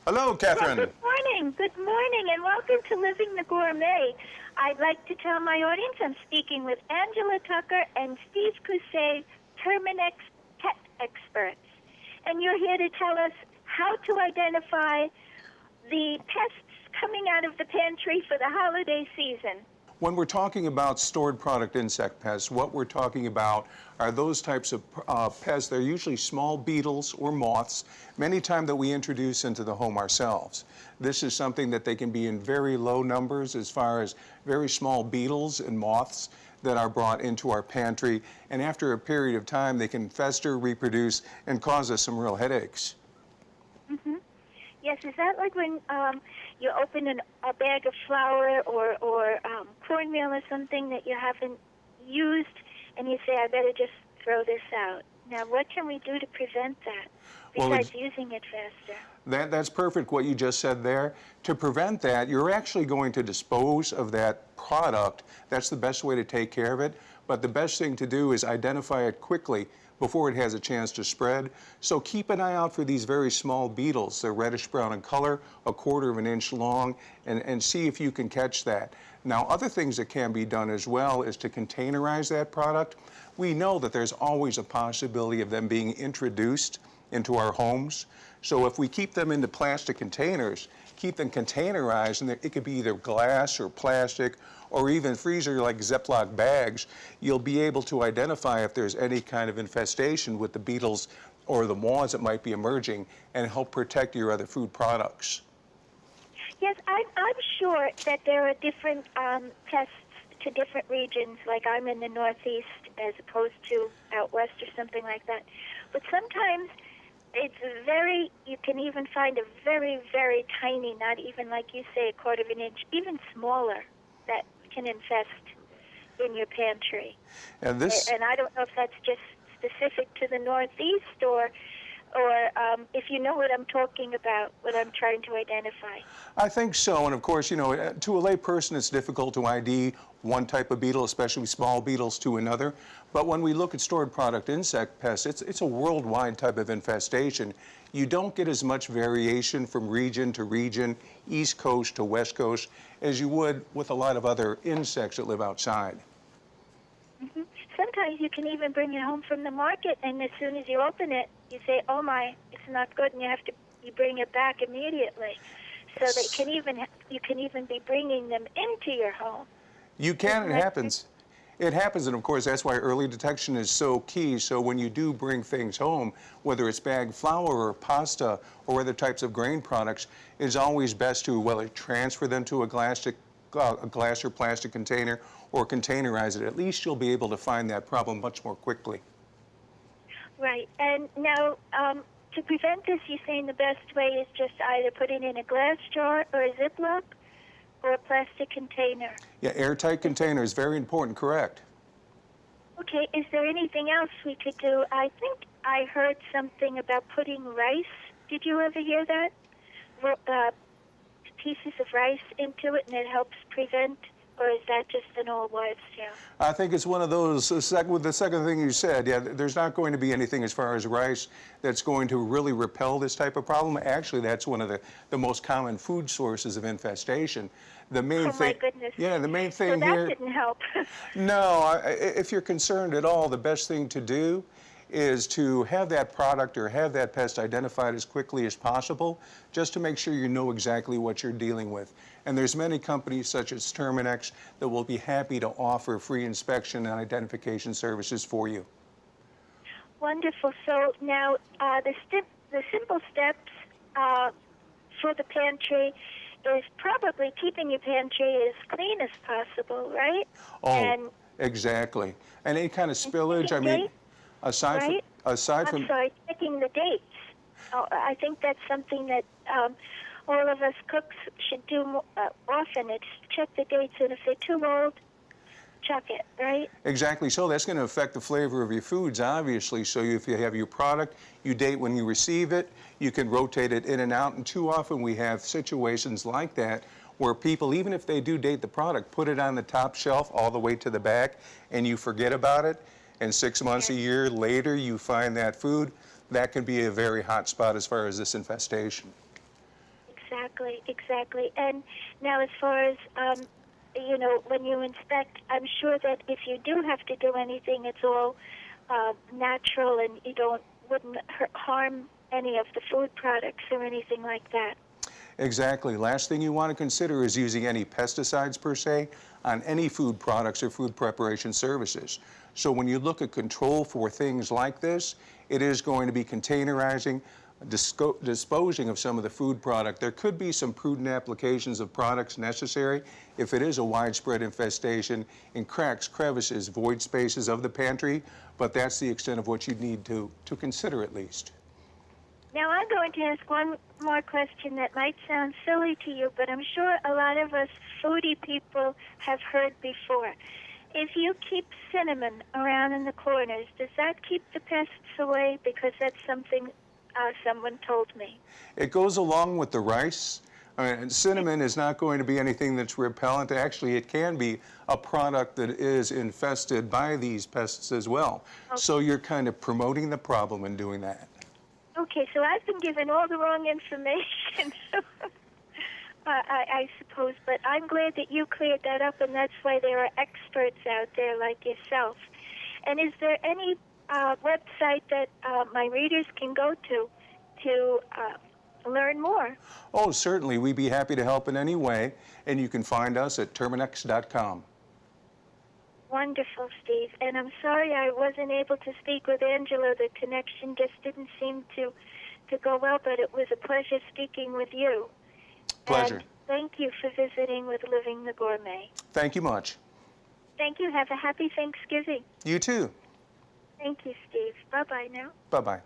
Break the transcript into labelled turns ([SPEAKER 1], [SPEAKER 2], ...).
[SPEAKER 1] Hello,
[SPEAKER 2] Well,
[SPEAKER 1] Catherine.
[SPEAKER 2] good morning, and welcome to Living the Gourmet. I'd like to tell my audience I'm speaking with Angela Tucker and Steve Cousset, Terminex pet experts. And you're here to tell us how to identify the pests coming out of the pantry for the holiday season.
[SPEAKER 1] When we're talking about stored product insect pests, what we're talking about are those types of pests. They're usually small beetles or moths, many times that we introduce into the home ourselves. This is something that they can be in very low numbers as far as very small beetles and moths that are brought into our pantry. And after a period of time, they can fester, reproduce, and cause us some real headaches.
[SPEAKER 2] Mm-hmm. Yes, is that like when you open a bag of flour or cornmeal or something that you haven't used, and you say, I better just throw this out? Now, what can we do to prevent that besides using it faster?
[SPEAKER 1] That's perfect what you just said there. To prevent that, you're actually going to dispose of that product. That's the best way to take care of it. But the best thing to do is identify it quickly before it has a chance to spread. So keep an eye out for these very small beetles. They're reddish brown in color, a quarter of an inch long, and see if you can catch that. Now, other things that can be done as well is to containerize that product. We know that there's always a possibility of them being introduced into our homes. So if we keep them into plastic containers, keep them containerized, and it could be either glass or plastic or even freezer like Ziploc bags, you'll be able to identify if there's any kind of infestation with the beetles or the moths that might be emerging and help protect your other food products.
[SPEAKER 2] Yes, I'm sure that there are different pests to different regions, like I'm in the Northeast as opposed to out west or something like that. But sometimes you can even find a very, very tiny, not even like you say, a quarter of an inch, even smaller, that can infest in your pantry. And I don't know if that's just specific to the Northeast or if you know what I'm talking about, what I'm trying to identify.
[SPEAKER 1] I think so, and of course, you know, to a lay person, it's difficult to ID one type of beetle, especially small beetles, to another. But when we look at stored product insect pests, it's a worldwide type of infestation. You don't get as much variation from region to region, East Coast to West Coast, as you would with a lot of other insects that live outside.
[SPEAKER 2] Mm-hmm. Sometimes you can even bring it home from the market, and as soon as you open it, you say, "Oh my, it's not good," and you bring it back immediately. So you can even be bringing them into your home.
[SPEAKER 1] You can. It happens. It happens, and of course, that's why early detection is so key. So when you do bring things home, whether it's bagged flour or pasta or other types of grain products, it's always best to whether transfer them to a glass or plastic container or containerize it. At least you'll be able to find that problem much more quickly.
[SPEAKER 2] Right. And now, to prevent this, you're saying the best way is just either put it in a glass jar or a Ziploc or a plastic container.
[SPEAKER 1] Yeah, airtight container is very important, correct.
[SPEAKER 2] Okay, is there anything else we could do? I think I heard something about putting rice. Did you ever hear that? Pieces of rice into it and it helps prevent, or is that just an old wives' tale?
[SPEAKER 1] I think it's one of those, with the second thing you said, yeah, there's not going to be anything as far as rice that's going to really repel this type of problem. Actually, that's one of the most common food sources of infestation. The main thing,
[SPEAKER 2] my goodness.
[SPEAKER 1] Yeah, the main thing
[SPEAKER 2] so
[SPEAKER 1] here.
[SPEAKER 2] that didn't help.
[SPEAKER 1] No, if you're concerned at all, the best thing to do is to have that product or have that pest identified as quickly as possible, just to make sure you know exactly what you're dealing with. And there's many companies such as Terminex that will be happy to offer free inspection and identification services for you.
[SPEAKER 2] Wonderful. So now the simple steps for the pantry is probably keeping your pantry as clean as possible, right?
[SPEAKER 1] Oh, exactly. And any kind of spillage, I mean, aside from...
[SPEAKER 2] I'm sorry, checking the dates. Oh, I think that's something that all of us cooks should do more, often. It's check the dates, and if they're too old, chuck it, right?
[SPEAKER 1] Exactly. So that's going to affect the flavor of your foods, obviously. So if you have your product, you date when you receive it, you can rotate it in and out. And too often we have situations like that where people, even if they do date the product, put it on the top shelf all the way to the back, and you forget about it. And 6 months, a year later, you find that food. That can be a very hot spot as far as this infestation.
[SPEAKER 2] exactly. And now as far as, you know, when you inspect, I'm sure that if you do have to do anything, it's all natural and you wouldn't harm any of the food products or anything like that.
[SPEAKER 1] Exactly. Last thing you want to consider is using any pesticides per se on any food products or food preparation services. So when you look at control for things like this, it is going to be containerizing, disposing of some of the food product. There could be some prudent applications of products necessary if it is a widespread infestation in cracks, crevices, void spaces of the pantry, but that's the extent of what you need to consider at least.
[SPEAKER 2] Now, I'm going to ask one more question that might sound silly to you, but I'm sure a lot of us foodie people have heard before. If you keep cinnamon around in the corners, does that keep the pests away? Because that's something someone told me.
[SPEAKER 1] It goes along with the rice. I mean, cinnamon is not going to be anything that's repellent. Actually, it can be a product that is infested by these pests as well.
[SPEAKER 2] Okay.
[SPEAKER 1] So you're kind of promoting the problem in doing that.
[SPEAKER 2] Okay, so I've been given all the wrong information, I suppose, but I'm glad that you cleared that up, and that's why there are experts out there like yourself. And is there any website that my readers can go to learn more?
[SPEAKER 1] Oh, certainly. We'd be happy to help in any way, and you can find us at Terminix.com.
[SPEAKER 2] Wonderful, Steve. And I'm sorry I wasn't able to speak with Angela. The connection just didn't seem to go well, but it was a pleasure speaking with you.
[SPEAKER 1] Pleasure.
[SPEAKER 2] And thank you for visiting with Living the Gourmet.
[SPEAKER 1] Thank you much.
[SPEAKER 2] Thank you. Have a happy Thanksgiving.
[SPEAKER 1] You too.
[SPEAKER 2] Thank you, Steve. Bye-bye now.
[SPEAKER 1] Bye-bye.